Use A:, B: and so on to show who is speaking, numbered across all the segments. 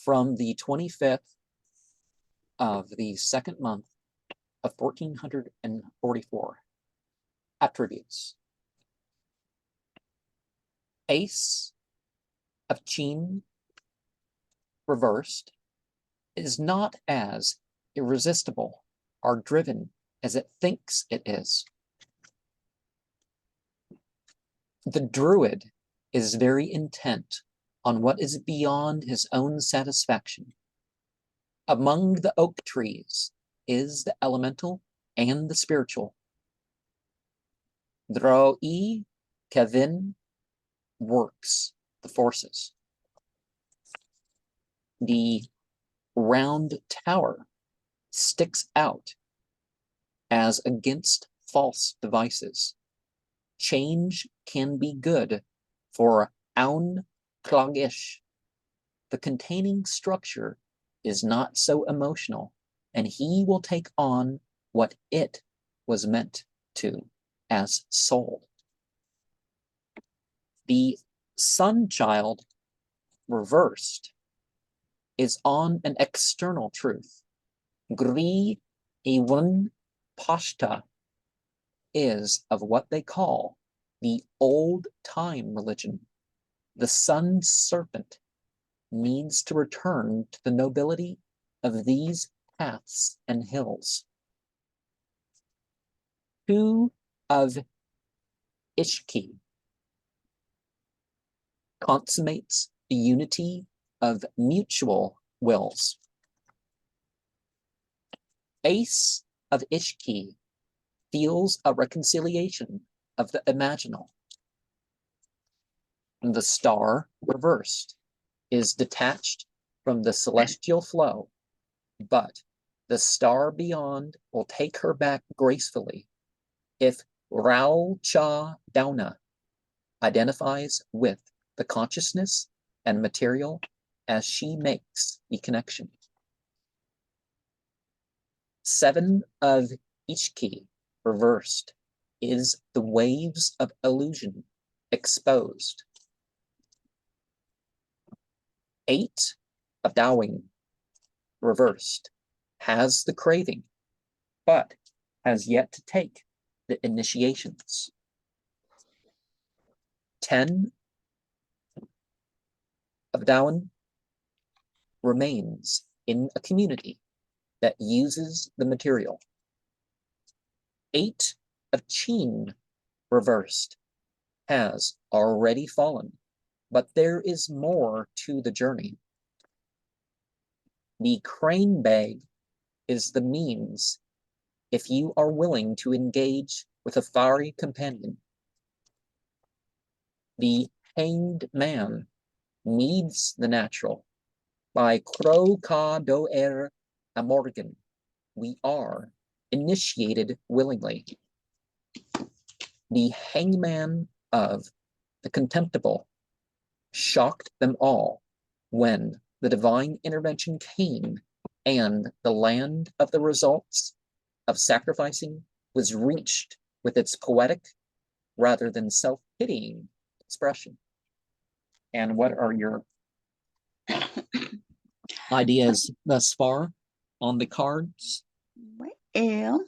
A: from the 25th of the second month of 1444. Attributes. Ace of Chin reversed is not as irresistible or driven as it thinks it is. The druid is very intent on what is beyond his own satisfaction. Among the oak trees is the elemental and the spiritual. Droi Kevin works the forces. The round tower sticks out as against false devices. Change can be good for Aun Klagish. The containing structure is not so emotional, and he will take on what it was meant to as soul. The sun child reversed is on an external truth. Gri Ewan Pashta is of what they call the old time religion. The sun serpent needs to return to the nobility of these paths and hills. Two of Ishki consummates the unity of mutual wills. Ace of Ishki feels a reconciliation of the imaginal. The star reversed is detached from the celestial flow, but the star beyond will take her back gracefully if Rao Cha Dauna identifies with the consciousness and material as she makes the connection. Seven of Ishki reversed is the waves of illusion exposed. Eight of Dowing reversed has the craving, but has yet to take the initiations. 10 of Dowen remains in a community that uses the material. 8 of Chin reversed has already fallen, but there is more to the journey. The crane bag is the means if you are willing to engage with a fiery companion. The hanged man needs the natural. By Kro Ka Do Er Amorgan, we are initiated willingly. The hangman of the contemptible shocked them all when the divine intervention came and the land of the results of sacrificing was reached with its poetic rather than self-pitying expression. And what are your ideas thus far on the cards?
B: Well,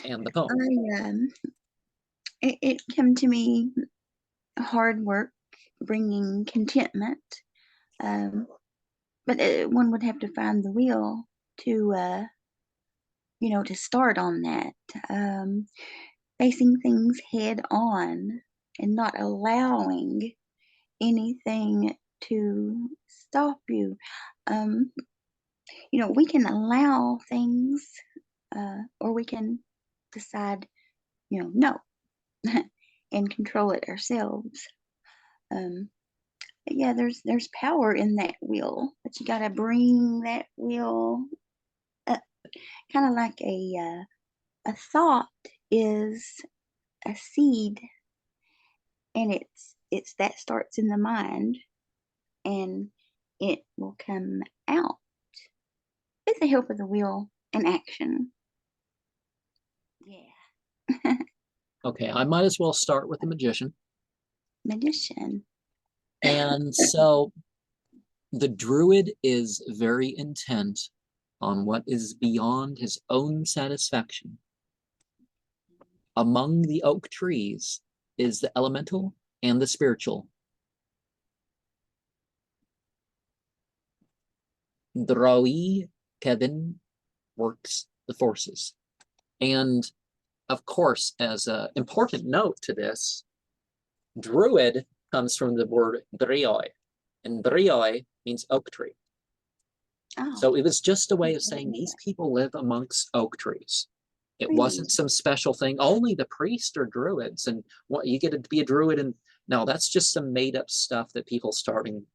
A: and the poem?
B: It came to me hard work bringing contentment, but one would have to find the will to to start on that, facing things head on and not allowing anything to stop you. We can allow things, or we can decide, no, and control it ourselves. But yeah, there's power in that will, but you got to bring that will up, kind of like a thought is a seed, and it's that starts in the mind, and it will come out with the help of the will and action. Yeah.
A: Okay, I might as well start with the magician.
B: Magician.
A: And so The druid is very intent on what is beyond his own satisfaction. Among the oak trees is the elemental and the spiritual. Droi Kevin works the forces. And of course, as an important note to this, druid comes from the word drioi, and drioi means oak tree.
B: Oh,
A: So it was just a way of saying these people live amongst oak trees. It
B: really?
A: wasn't some special thing. Only the priests are druids, and what you get to be a druid, and no, that's just some made up stuff that people starting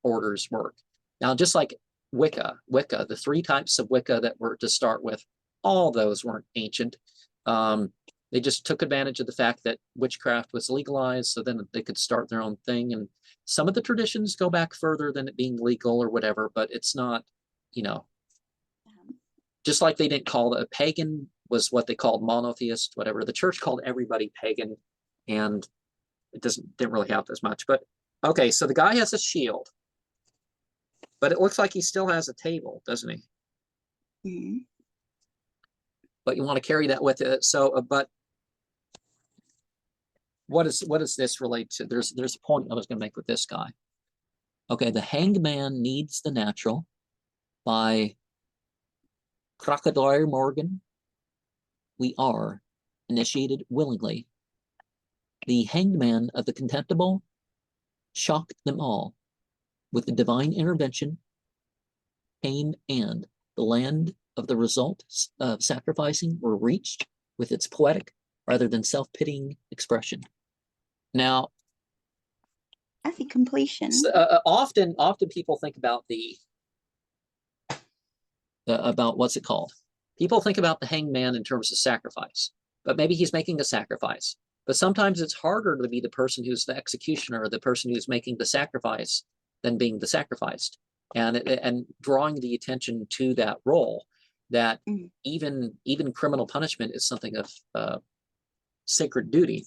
A: orders work. Now, just like Wicca, the three types of Wicca that were to start with, all those weren't ancient. They just took advantage of the fact that witchcraft was legalized, so then they could start their own thing. And some of the traditions go back further than it being legal or whatever, but it's not, you know, just like they didn't call a pagan was what they called monotheist, whatever. The church called everybody pagan, and it didn't really help as much. But okay, so the guy has a shield, but it looks like he still has a table, doesn't he?
B: Mm-hmm.
A: But you want to carry that with it. So, but what does this relate to? There's a point I was going to make with this guy. Okay, the hanged man needs the natural by Crocodile Morgan. We are initiated willingly. The hanged man of the contemptible shocked them all with the divine intervention, came and the land of the result of sacrificing were reached with its poetic rather than self-pitying expression. Now,
B: I see completion.
A: often people think about about what's it called? People think about the hanged man in terms of sacrifice, but maybe he's making a sacrifice. But sometimes it's harder to be the person who's the executioner, or the person who's making the sacrifice, than being the sacrificed, and drawing the attention to that role. That even criminal punishment is something of sacred duty.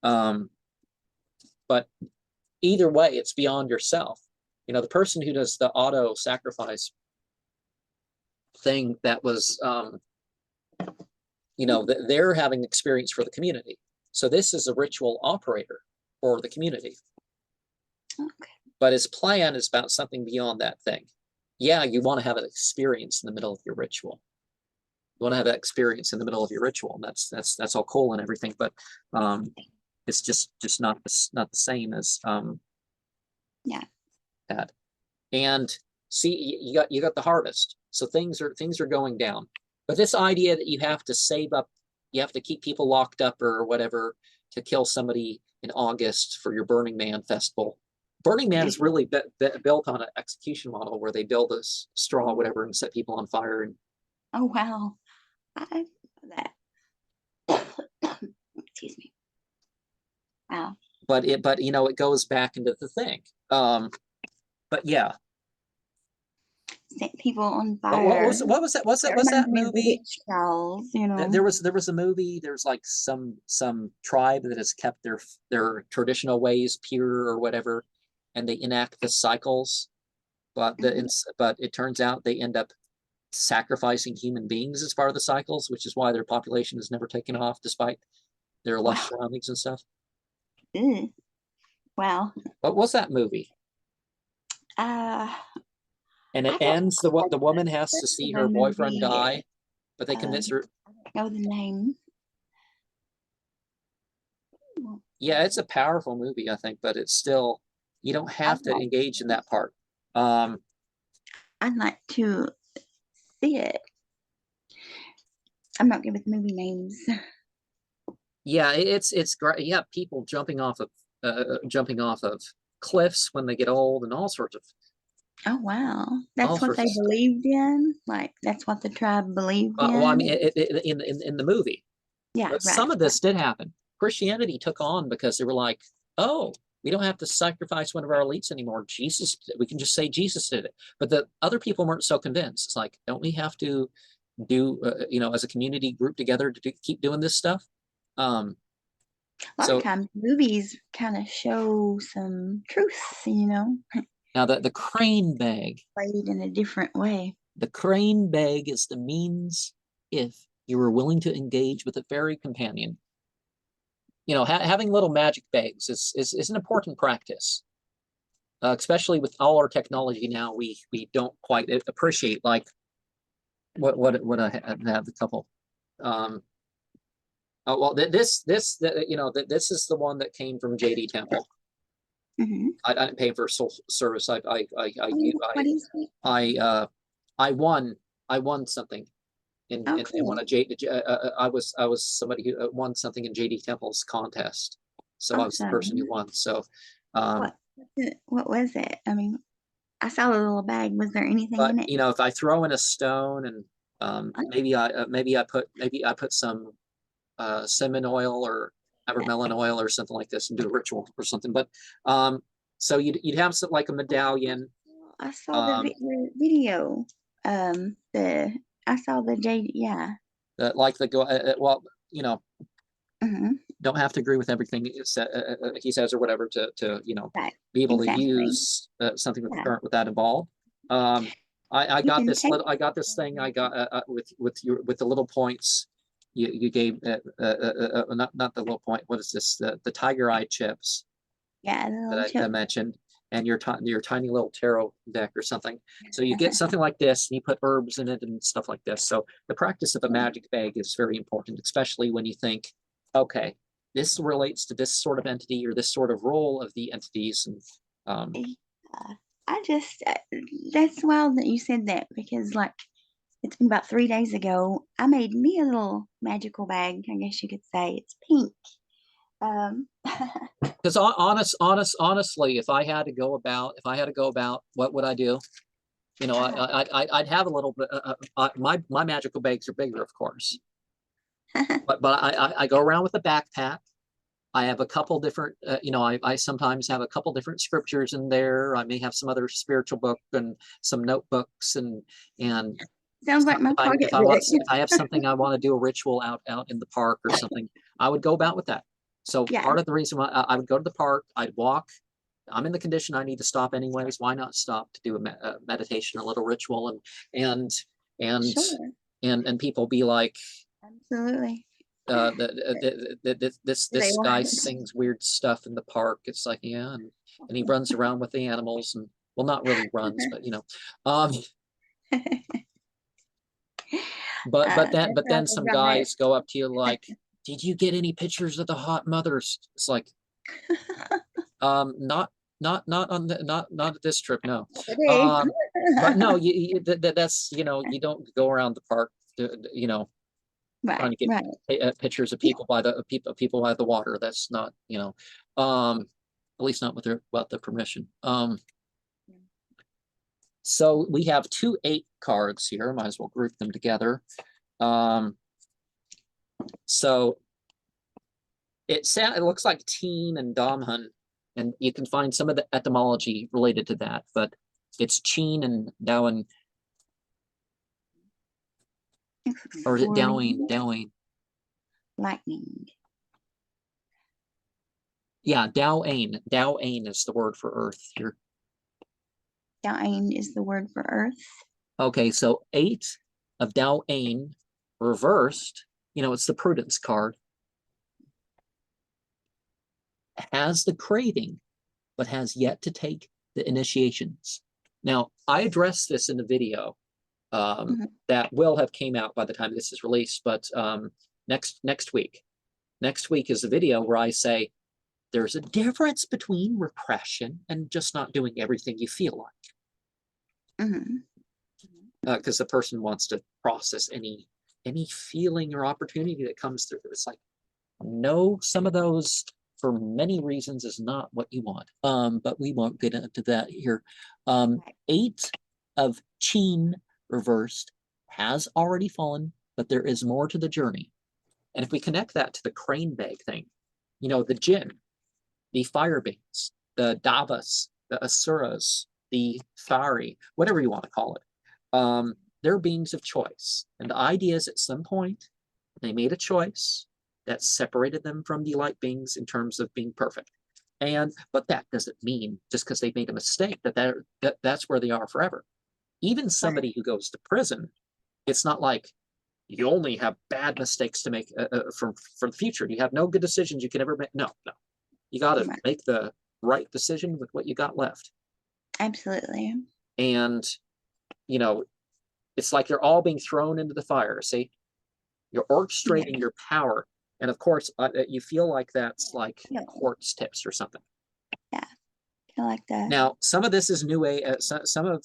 A: But either way, it's beyond yourself. You know, the person who does the auto sacrifice thing, that was, you know, they're having experience for the community. So this is a ritual operator for the community.
B: Okay.
A: But his plan is about something beyond that thing. Yeah, you want to have an experience in the middle of your ritual. You want to have that experience in the middle of your ritual. And that's all cool and everything, but it's just not the same as that. And see, you got the harvest. So things are going down. But this idea that you have to save up, you have to keep people locked up or whatever to kill somebody in August for your Burning Man festival. Burning Man is really built on an execution model where they build this straw, whatever, and set people on fire. And
B: oh wow, I that. Excuse me. Wow.
A: But you know, it goes back into the thing. But yeah.
B: Set people on fire.
A: What was that? What's that movie?
B: Witch trials, you know.
A: There was a movie. There's like some tribe that has kept their traditional ways pure or whatever, and they enact the cycles, but but it turns out they end up sacrificing human beings as part of the cycles, which is why their population is never taken off despite their lush surroundings and stuff.
B: Wow.
A: What was that movie? And it ends, the woman has to see her boyfriend die, but they convince her.
B: I don't know the name.
A: Yeah, it's a powerful movie, I think, but it's still, you don't have to engage in that part.
B: I'd like to see it. I'm not good with movie names.
A: Yeah, it's great. You have people jumping off of cliffs when they get old and all sorts of.
B: Oh wow, that's what they believed in. Like that's what the tribe believed in.
A: Well, I mean, in the movie,
B: yeah.
A: But some of this did happen. Christianity took on because they were like, oh, we don't have to sacrifice one of our elites anymore. We can just say Jesus did it. But the other people weren't so convinced. It's like, don't we have to do, you know, as a community group together to keep doing this stuff?
B: A lot of times movies kind of show some truth, you know.
A: Now the crane bag.
B: Played in a different way.
A: The crane bag is the means if you were willing to engage with a fairy companion. You know, having little magic bags is an important practice, especially with all our technology now. We don't quite appreciate like what I have a couple. Oh well, this you know this is the one that came from JD Temple.
B: Mm-hmm.
A: I didn't pay for service. I won something in one of I was somebody who won something in JD Temple's contest, so I was the person who won. So
B: what was it? I mean, I saw the little bag. Was there anything in it?
A: You know, if I throw in a stone and maybe I put some cinnamon oil or melon oil or something like this and do a ritual or something. But so you'd have something like a medallion.
B: I saw the video. I saw the J. Yeah.
A: Like well, you know,
B: mm-hmm.
A: Don't have to agree with everything he says or whatever to you know be able to use something with that involved. I got this thing I got with the little points you gave not the little point. What is this? The tiger eye chips.
B: Yeah,
A: that I mentioned, and your tiny little tarot deck or something. So you get something like this, and you put herbs in it and stuff like this. So the practice of a magic bag is very important, especially when you think, okay, this relates to this sort of entity or this sort of role of the entities. And
B: I just that's wild that you said that, because like it's been about 3 days ago. I made me a little magical bag. I guess you could say it's pink.
A: Because honestly, if I had to go about, what would I do? You know, I'd have a little bit. My magical bags are bigger, of course, but I go around with a backpack. I have a couple different, you know, I sometimes have a couple different scriptures in there. I may have some other spiritual book and some notebooks and
B: sounds like my pocket.
A: If I have something I want to do a ritual out in the park or something, I would go about with that. So part of the reason why I would go to the park, I'd walk. I'm in the condition I need to stop anyways. Why not stop to do a meditation, a little ritual, and people be like,
B: absolutely.
A: This guy sings weird stuff in the park. It's like, yeah, and he runs around with the animals, and well, not really runs, but you know, but then some guys go up to you like, did you get any pictures of the hot mothers? It's like, not at this trip, no. But no, that's, you know, you don't go around the park, you know, trying to get pictures of people by the people by the water. That's not, you know, at least not with the permission. So we have 2 8 cards here. Might as well group them together. So it looks like Teen and Damhan, and you can find some of the etymology related to that, but it's Cheen and Dowen. Or is it Dowing?
B: Lightning.
A: Yeah, Dowayne. Dowayne is the word for earth here.
B: Dowayne is the word for earth.
A: Okay, so 8 of Dowayne reversed, you know, it's the prudence card. Has the craving, but has yet to take the initiations. Now, I addressed this in the video that will have came out by the time this is released, but next week. Next week is a video where I say there's a difference between repression and just not doing everything you feel like. Because the person wants to process any feeling or opportunity that comes through. It's like, no, some of those for many reasons is not what you want. But we won't get into that here. 8 of Cheen reversed has already fallen, but there is more to the journey. And if we connect that to the crane bag thing, you know, the Jinn, the fire beings, the Davas, the Asuras, the Faery, whatever you want to call it, they're beings of choice. And the idea is at some point, they made a choice that separated them from the light beings in terms of being perfect. But that doesn't mean just because they've made a mistake that's where they are forever. Even somebody who goes to prison, it's not like you only have bad mistakes to make for the future. You have no good decisions you can ever make. No, you got to make the right decision with what you got left.
B: Absolutely.
A: And it's like you're all being thrown into the fire. See, you're orchestrating your power, and of course, you feel like that's like quartz tips or something.
B: Yeah, I like that.
A: Now, some of this is new age. Some of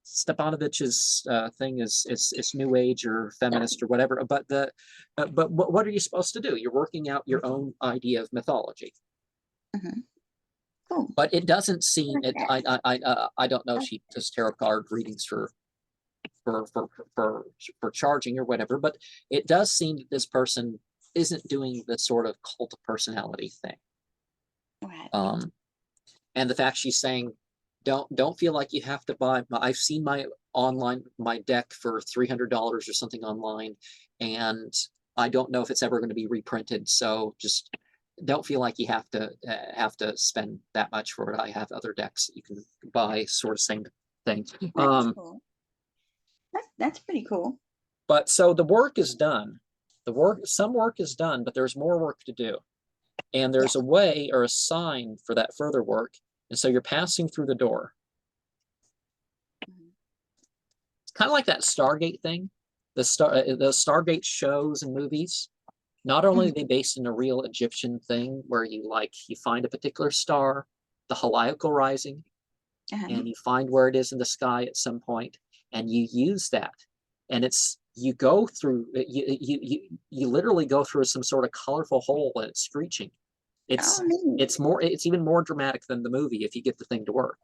A: Stepanich's thing is new age or feminist or whatever. But what are you supposed to do? You're working out your own idea of mythology.
B: Cool.
A: But it doesn't seem it. I don't know if she does tarot card readings for charging or whatever, but it does seem that this person isn't doing the sort of cult of personality thing.
B: Right.
A: And the fact she's saying, don't feel like you have to buy. I've seen my deck for $300 or something online, and I don't know if it's ever going to be reprinted. So just don't feel like you have to spend that much for it. I have other decks that you can buy, sort of same thing.
B: That's cool. That's pretty cool.
A: But so the work is done. Some work is done, but there's more work to do. And there's a way or a sign for that further work. And so you're passing through the door. It's kind of like that Stargate thing. The Stargate shows and movies. Not only are they based in a real Egyptian thing where you find a particular star, the Heliacal rising, and you find where it is in the sky at some point, and you use that. And you go through you literally go through some sort of colorful hole and it's screeching. It's even more dramatic than the movie if you get the thing to work.